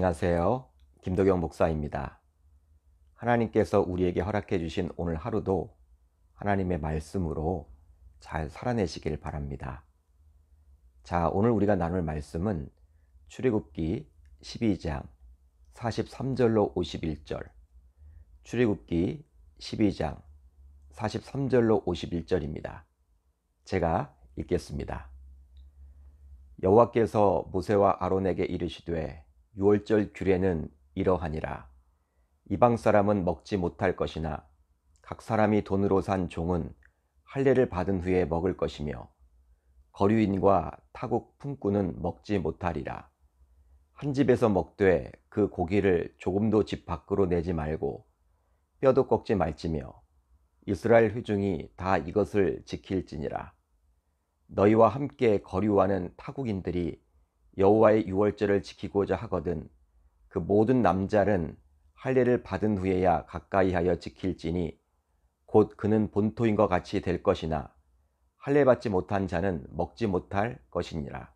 안녕하세요. 김도경 목사입니다. 하나님께서 우리에게 허락해 주신 오늘 하루도 하나님의 말씀으로 잘 살아내시길 바랍니다. 자, 오늘 우리가 나눌 말씀은 출애굽기 12장 43절로 51절, 출애굽기 12장 43절로 51절입니다. 제가 읽겠습니다. 여호와께서 모세와 아론에게 이르시되 유월절 규례는 이러하니라. 이방 사람은 먹지 못할 것이나 각 사람이 돈으로 산 종은 할례를 받은 후에 먹을 것이며 거류인과 타국 품꾼은 먹지 못하리라. 한 집에서 먹되 그 고기를 조금도 집 밖으로 내지 말고 뼈도 꺾지 말지며 이스라엘 회중이 다 이것을 지킬지니라. 너희와 함께 거류하는 타국인들이 여호와의 유월절을 지키고자 하거든 그 모든 남자는 할례를 받은 후에야 가까이 하여 지킬지니 곧 그는 본토인과 같이 될 것이나 할례 받지 못한 자는 먹지 못할 것이니라.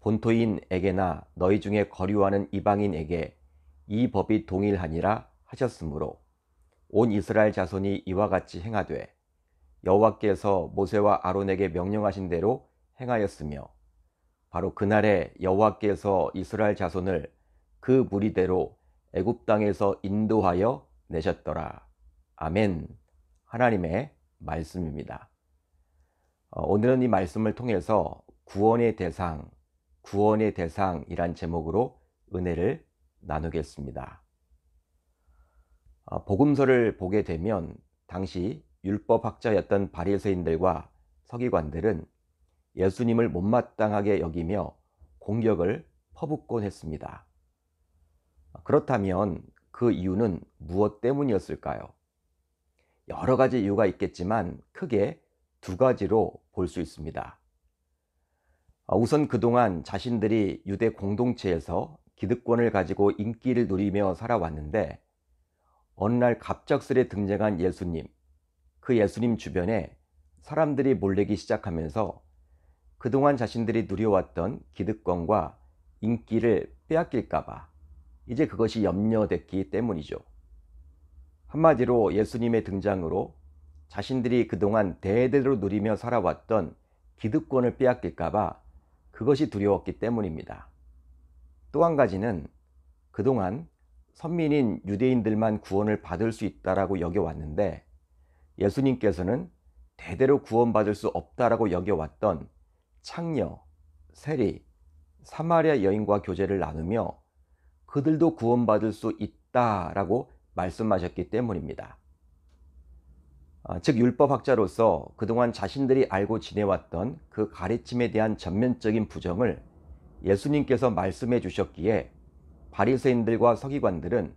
본토인에게나 너희 중에 거류하는 이방인에게 이 법이 동일하니라 하셨으므로 온 이스라엘 자손이 이와 같이 행하되 여호와께서 모세와 아론에게 명령하신 대로 행하였으며 바로 그날에 여호와께서 이스라엘 자손을 그 무리대로 애굽 땅에서 인도하여 내셨더라. 아멘. 하나님의 말씀입니다. 오늘은 이 말씀을 통해서 구원의 대상이란 제목으로 은혜를 나누겠습니다. 복음서를 보게 되면 당시 율법학자였던 바리새인들과 서기관들은 예수님을 못마땅하게 여기며 공격을 퍼붓곤 했습니다. 그렇다면 그 이유는 무엇 때문이었을까요? 여러 가지 이유가 있겠지만 크게 두 가지로 볼 수 있습니다. 우선 그동안 자신들이 유대 공동체에서 기득권을 가지고 인기를 누리며 살아왔는데 어느 날 갑작스레 등장한 예수님, 그 예수님 주변에 사람들이 몰리기 시작하면서 그동안 자신들이 누려왔던 기득권과 인기를 빼앗길까봐 이제 그것이 염려됐기 때문이죠. 한마디로 예수님의 등장으로 자신들이 그동안 대대로 누리며 살아왔던 기득권을 빼앗길까봐 그것이 두려웠기 때문입니다. 또 한 가지는 그동안 선민인 유대인들만 구원을 받을 수 있다라고 여겨왔는데 예수님께서는 대대로 구원받을 수 없다라고 여겨왔던 창녀, 세리, 사마리아 여인과 교제를 나누며 그들도 구원받을 수 있다라고 말씀하셨기 때문입니다. 즉 율법학자로서 그동안 자신들이 알고 지내왔던 그 가르침에 대한 전면적인 부정을 예수님께서 말씀해 주셨기에 바리새인들과 서기관들은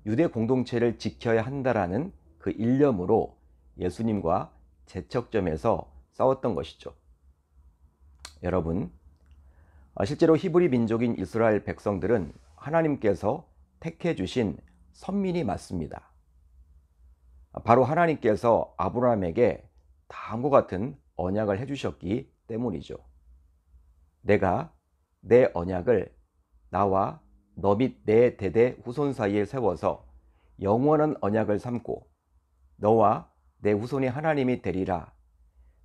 유대 공동체를 지켜야 한다라는 그 일념으로 예수님과 제척점에서 싸웠던 것이죠. 여러분, 실제로 히브리 민족인 이스라엘 백성들은 하나님께서 택해 주신 선민이 맞습니다. 바로 하나님께서 아브라함에게 다음과 같은 언약을 해주셨기 때문이죠. 내가 내 언약을 나와 너 및 내 대대 후손 사이에 세워서 영원한 언약을 삼고 너와 내 후손이 하나님이 되리라.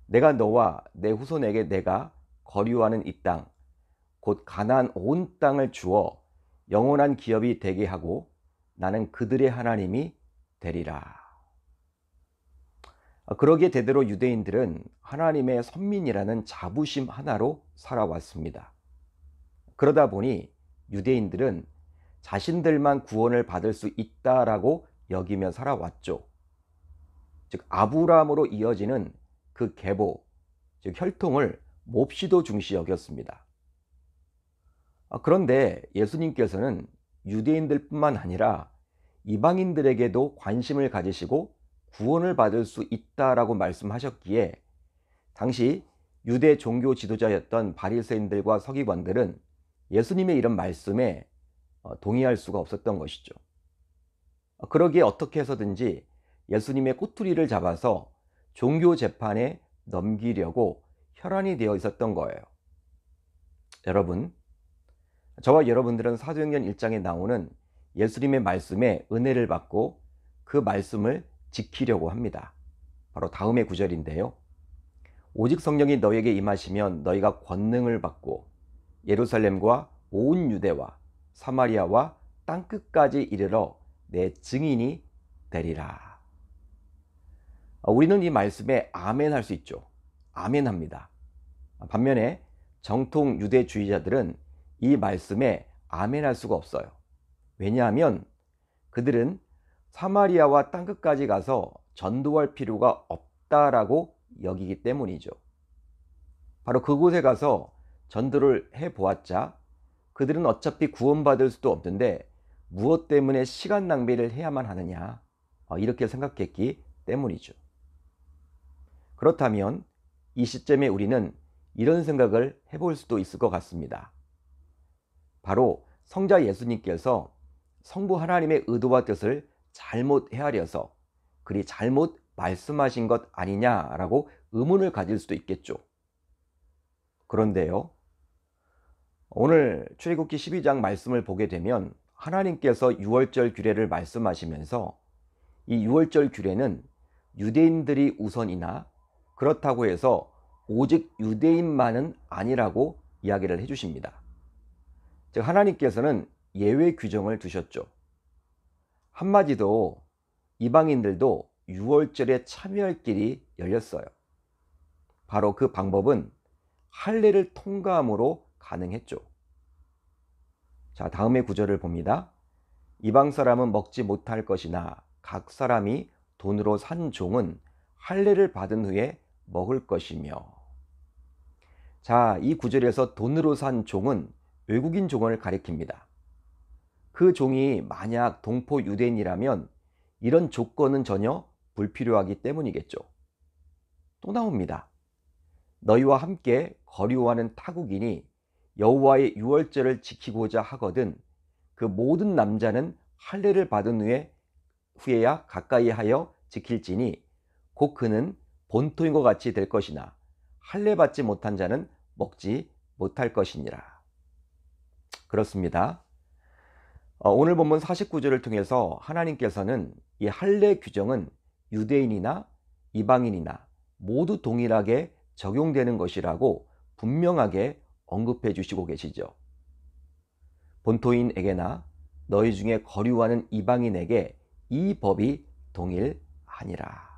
내가 너와 내 후손에게 내가 거류하는 이 땅, 곧 가나안 온 땅을 주어 영원한 기업이 되게 하고 나는 그들의 하나님이 되리라. 그러기에 대대로 유대인들은 하나님의 선민이라는 자부심 하나로 살아왔습니다. 그러다 보니 유대인들은 자신들만 구원을 받을 수 있다라고 여기며 살아왔죠. 즉 아브라함으로 이어지는 그 계보, 즉 혈통을 몹시도 중시 여겼습니다. 그런데 예수님께서는 유대인들뿐만 아니라 이방인들에게도 관심을 가지시고 구원을 받을 수 있다라고 말씀하셨기에 당시 유대 종교 지도자였던 바리새인들과 서기관들은 예수님의 이런 말씀에 동의할 수가 없었던 것이죠. 그러기에 어떻게 해서든지 예수님의 꼬투리를 잡아서 종교 재판에 넘기려고 혈안이 되어 있었던 거예요. 여러분, 저와 여러분들은 사도행전 1장에 나오는 예수님의 말씀에 은혜를 받고 그 말씀을 지키려고 합니다. 바로 다음의 구절인데요. 오직 성령이 너에게 임하시면 너희가 권능을 받고 예루살렘과 온 유대와 사마리아와 땅끝까지 이르러 내 증인이 되리라. 우리는 이 말씀에 아멘 할 수 있죠. 아멘 합니다. 반면에 정통 유대주의자들은 이 말씀에 아멘 할 수가 없어요. 왜냐하면 그들은 사마리아와 땅끝까지 가서 전도할 필요가 없다라고 여기기 때문이죠. 바로 그곳에 가서 전도를 해보았자 그들은 어차피 구원받을 수도 없는데 무엇 때문에 시간 낭비를 해야만 하느냐, 이렇게 생각했기 때문이죠. 그렇다면 이 시점에 우리는 이런 생각을 해볼 수도 있을 것 같습니다. 바로 성자 예수님께서 성부 하나님의 의도와 뜻을 잘못 헤아려서 그리 잘못 말씀하신 것 아니냐라고 의문을 가질 수도 있겠죠. 그런데요, 오늘 출애굽기 12장 말씀을 보게 되면 하나님께서 유월절 규례를 말씀하시면서 이 유월절 규례는 유대인들이 우선이나 그렇다고 해서 오직 유대인만은 아니라고 이야기를 해주십니다. 즉 하나님께서는 예외 규정을 두셨죠. 한마디로 이방인들도 유월절에 참여할 길이 열렸어요. 바로 그 방법은 할례를 통과함으로 가능했죠. 자, 다음의 구절을 봅니다. 이방 사람은 먹지 못할 것이나 각 사람이 돈으로 산 종은 할례를 받은 후에 먹을 것이며. 자, 이 구절에서 돈으로 산 종은 외국인 종을 가리킵니다. 그 종이 만약 동포 유대인이라면 이런 조건은 전혀 불필요하기 때문이겠죠. 또 나옵니다. 너희와 함께 거류하는 타국인이 여호와의 유월절을 지키고자 하거든 그 모든 남자는 할례를 받은 후에야 가까이 하여 지킬지니 곧 그는 본토인 것 같이 될 것이나 할례 받지 못한 자는 먹지 못할 것이니라. 그렇습니다. 오늘 본문 49절을 통해서 하나님께서는 이 할례 규정은 유대인이나 이방인이나 모두 동일하게 적용되는 것이라고 분명하게 언급해 주시고 계시죠. 본토인에게나 너희 중에 거류하는 이방인에게 이 법이 동일하니라.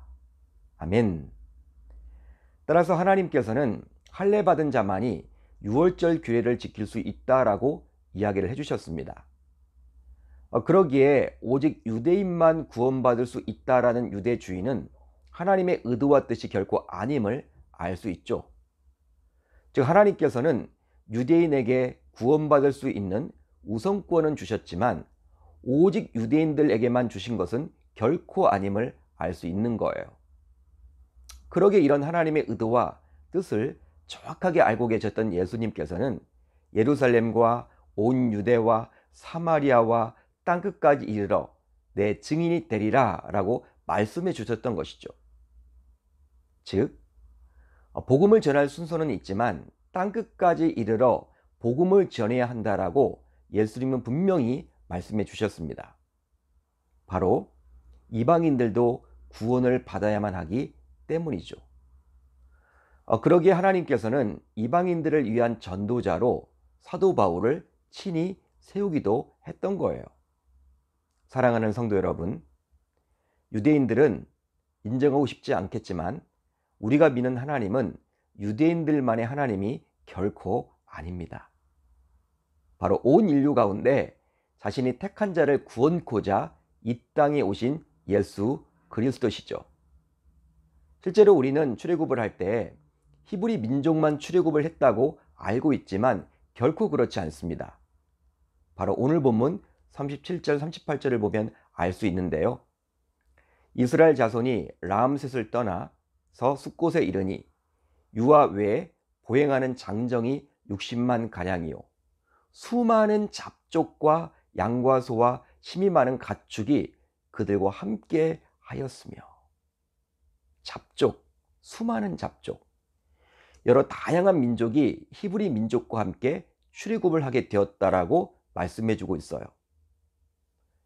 아멘. 따라서 하나님께서는 할례 받은 자만이 유월절 규례를 지킬 수 있다라고 이야기를 해주셨습니다. 그러기에 오직 유대인만 구원받을 수 있다라는 유대주의는 하나님의 의도와 뜻이 결코 아님을 알 수 있죠. 즉 하나님께서는 유대인에게 구원받을 수 있는 우선권은 주셨지만 오직 유대인들에게만 주신 것은 결코 아님을 알 수 있는 거예요. 그러기에 이런 하나님의 의도와 뜻을 정확하게 알고 계셨던 예수님께서는 예루살렘과 온 유대와 사마리아와 땅끝까지 이르러 내 증인이 되리라 라고 말씀해 주셨던 것이죠. 즉 복음을 전할 순서는 있지만 땅끝까지 이르러 복음을 전해야 한다라고 예수님은 분명히 말씀해 주셨습니다. 바로 이방인들도 구원을 받아야만 하기 때문이죠. 그러기에 하나님께서는 이방인들을 위한 전도자로 사도 바울을 친히 세우기도 했던 거예요. 사랑하는 성도 여러분, 유대인들은 인정하고 싶지 않겠지만 우리가 믿는 하나님은 유대인들만의 하나님이 결코 아닙니다. 바로 온 인류 가운데 자신이 택한 자를 구원코자 이 땅에 오신 예수 그리스도시죠. 실제로 우리는 출애굽을 할 때 히브리 민족만 출애굽을 했다고 알고 있지만 결코 그렇지 않습니다. 바로 오늘 본문 37절 38절을 보면 알 수 있는데요. 이스라엘 자손이 라암셋을 떠나서 숫곳에 이르니 유아 외에 보행하는 장정이 60만 가량이요 수많은 잡족과 양과 소와 힘이 많은 가축이 그들과 함께 하였으며. 잡족, 수많은 잡족, 여러 다양한 민족이 히브리 민족과 함께 출애굽을 하게 되었다라고 말씀해 주고 있어요.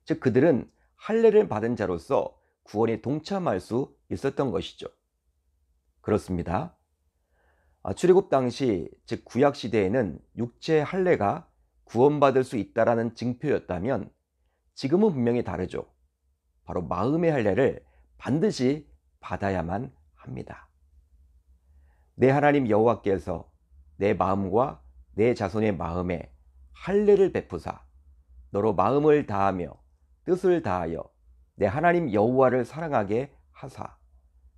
즉 그들은 할례를 받은 자로서 구원에 동참할 수 있었던 것이죠. 그렇습니다. 출애굽 당시 즉 구약 시대에는 육체 할례가 구원받을 수 있다라는 징표였다면 지금은 분명히 다르죠. 바로 마음의 할례를 반드시 받아야만 합니다. 내 하나님 여호와께서 내 마음과 내 자손의 마음에 할례를 베푸사 너로 마음을 다하며 뜻을 다하여 내 하나님 여호와를 사랑하게 하사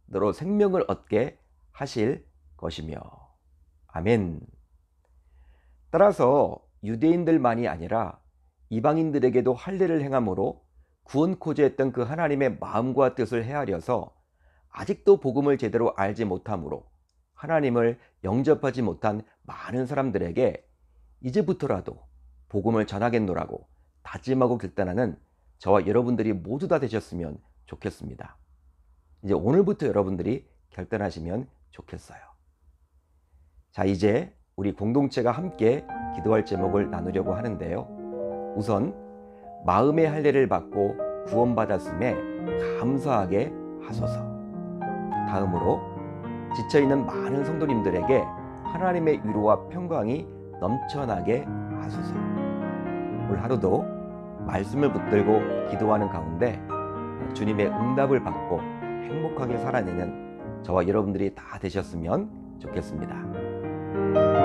너로 생명을 얻게 하실 것이며. 아멘. 따라서 유대인들만이 아니라 이방인들에게도 할례를 행함으로 구원코자 했던 그 하나님의 마음과 뜻을 헤아려서 아직도 복음을 제대로 알지 못함으로 하나님을 영접하지 못한 많은 사람들에게 이제부터라도 복음을 전하겠노라고 다짐하고 결단하는 저와 여러분들이 모두 다 되셨으면 좋겠습니다. 이제 오늘부터 여러분들이 결단하시면 좋겠어요. 자, 이제 우리 공동체가 함께 기도할 제목을 나누려고 하는데요. 우선 마음의 할례를 받고 구원받았음에 감사하게 하소서. 다음으로 지쳐있는 많은 성도님들에게 하나님의 위로와 평강이 넘쳐나게 하소서. 오늘 하루도 말씀을 붙들고 기도하는 가운데 주님의 응답을 받고 행복하게 살아내는 저와 여러분들이 다 되셨으면 좋겠습니다.